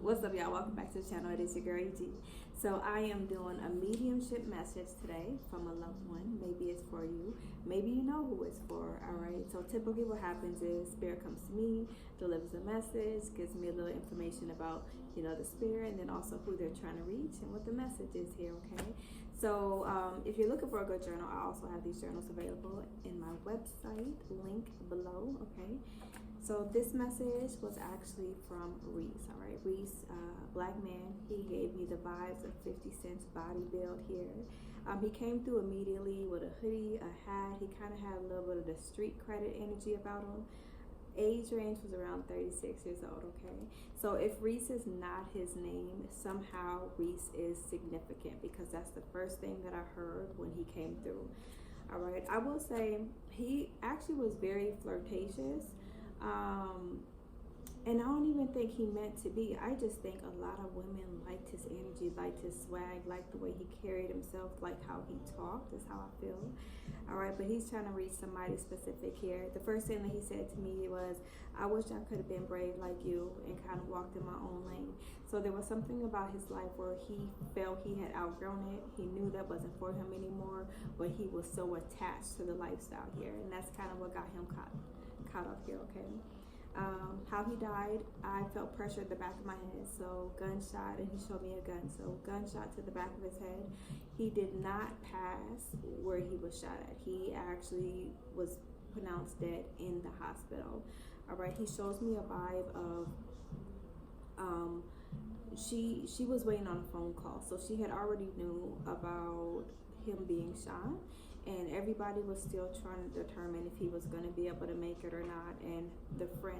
What's up, y'all? Welcome back to the channel. It is your girl EG. So I am doing a mediumship message today from a loved one. Maybe it's for you. Maybe you know who it's for. All right. So typically what happens is spirit comes to me, delivers a message, gives me a little information about, the spirit, and then also who they're trying to reach and what the message is here. Okay. So if you're looking for a good journal, I also have these journals available in my website, link below. Okay. So this message was actually from Reese, all right? Reese, black man, he gave me the vibes of 50 Cent's body build here. He came through immediately with a hoodie, a hat. He kind of had a little bit of the street credit energy about him. Age range was around 36 years old, okay? So if Reese is not his name, somehow Reese is significant because that's the first thing that I heard when he came through, all right? I will say he actually was very flirtatious. And I don't even think he meant to be. I just think a lot of women liked his energy, liked his swag, liked the way he carried himself, like how he talked, is how I feel. All right, but he's trying to reach somebody specific here. The first thing that he said to me was, I wish I could have been brave like you and kind of walked in my own lane. So there was something about his life where he felt he had outgrown it. He knew that wasn't for him anymore, but he was so attached to the lifestyle here. And that's kind of what got him caught up here, okay? How he died, I felt pressure at the back of my head, so gunshot, and he showed me a gun, so gunshot to the back of his head. He did not pass where he was shot at. He actually was pronounced dead in the hospital. All right, he shows me a vibe of she was waiting on a phone call, so she had already knew about him being shot, and everybody was still trying to determine if he was going to be able to make it or not. And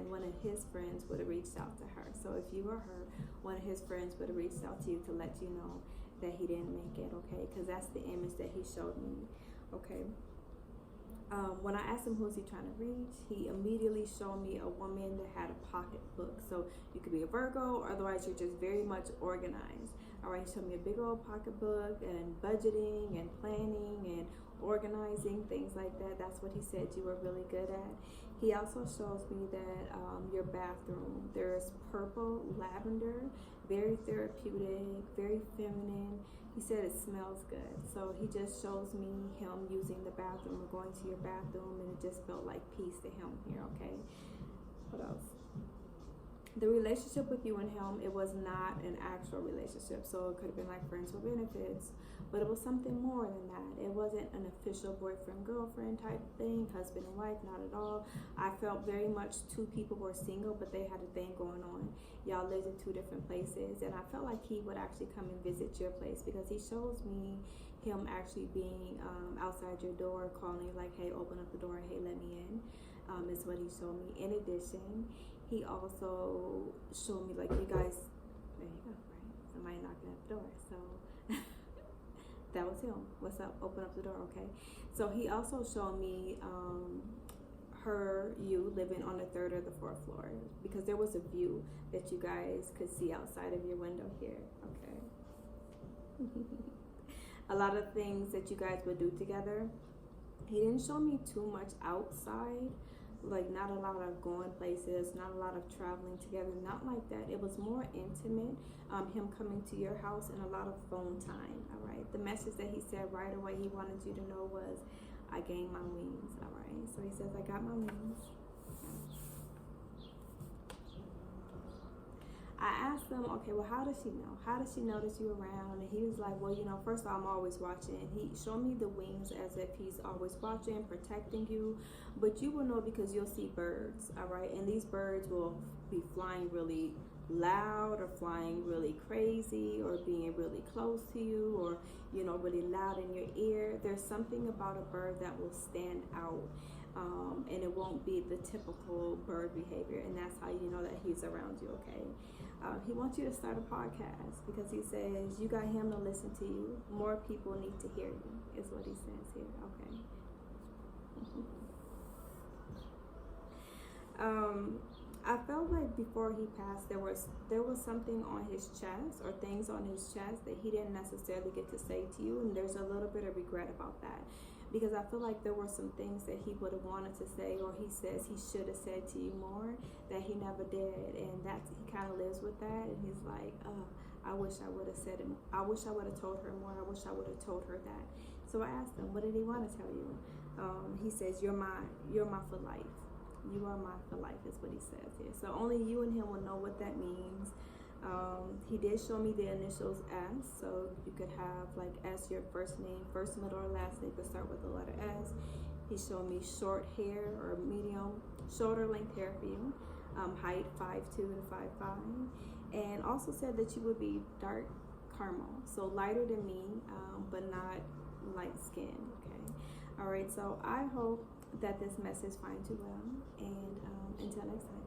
one of his friends would have reached out to her. So if you were her, one of his friends would have reached out to you to let you know that he didn't make it, okay? Because that's the image that he showed me, okay? When I asked him who's he trying to reach, he immediately showed me a woman that had a pocketbook. So you could be a Virgo, or otherwise you're just very much organized. All right, he showed me a big old pocketbook and budgeting and planning and organizing, things like that. That's what he said you were really good at. He also shows me that your bathroom, there's purple lavender, very therapeutic, very feminine. He said it smells good. So he just shows me him using the bathroom or going to your bathroom, and it just felt like peace to him here, okay? What else? The relationship with you and him, it was not an actual relationship. So it could have been like friends with benefits, but it was something more than that. It wasn't an official boyfriend-girlfriend type thing, husband and wife, not at all. I felt very much two people were single, but they had a thing going on. Y'all lived in two different places, and I felt like he would actually come and visit your place because he shows me him actually being outside your door, calling you like, hey, open up the door, hey, let me in, is what he showed me. In addition, he also showed me, like, you guys, there you go, right? Somebody knocking at the door. So that was him. What's up? Open up the door, okay? So he also showed me you living on the 3rd or the 4th floor, because there was a view that you guys could see outside of your window here, okay? A lot of things that you guys would do together. He didn't show me too much outside, like not a lot of going places, not a lot of traveling together, not like that. It was more intimate, him coming to your house, and a lot of phone time, all right? The message that he said right away he wanted you to know was, I gained my wings, all right? So he says, I got my wings. I asked him, okay, well, how does she know? How does she notice you around? And he was like, well, first of all, I'm always watching. And he showed me the wings as if he's always watching, protecting you. But you will know because you'll see birds, all right? And these birds will be flying really loud or flying really crazy or being really close to you or, really loud in your ear. There's something about a bird that will stand out. And it won't be the typical bird behavior, and that's how you know that he's around you, okay? He wants you to start a podcast because he says you got him to listen to you. More people need to hear you, is what he says here, okay? I felt like before he passed, there was something on his chest or things on his chest that he didn't necessarily get to say to you, and there's a little bit of regret about that. because I feel like there were some things that he would have wanted to say, or he says he should have said to you more, that he never did, and that's, he kind of lives with that, and he's like, I wish I would have said it. I wish I would have told her more. I wish I would have told her that. So I asked him, what did he want to tell you? He says, you're my for life. You are mine for life is what he says here. So only you and him will know what that means. He did show me the initials S, so you could have like S your first name, first, middle, or last name could start with the letter S. He showed me short hair or medium, shoulder length hair for you. Height 5'2" to 5'5", and also said that you would be dark caramel, so lighter than me, but not light skin. Okay, all right. So I hope that this message finds you well, and until next time.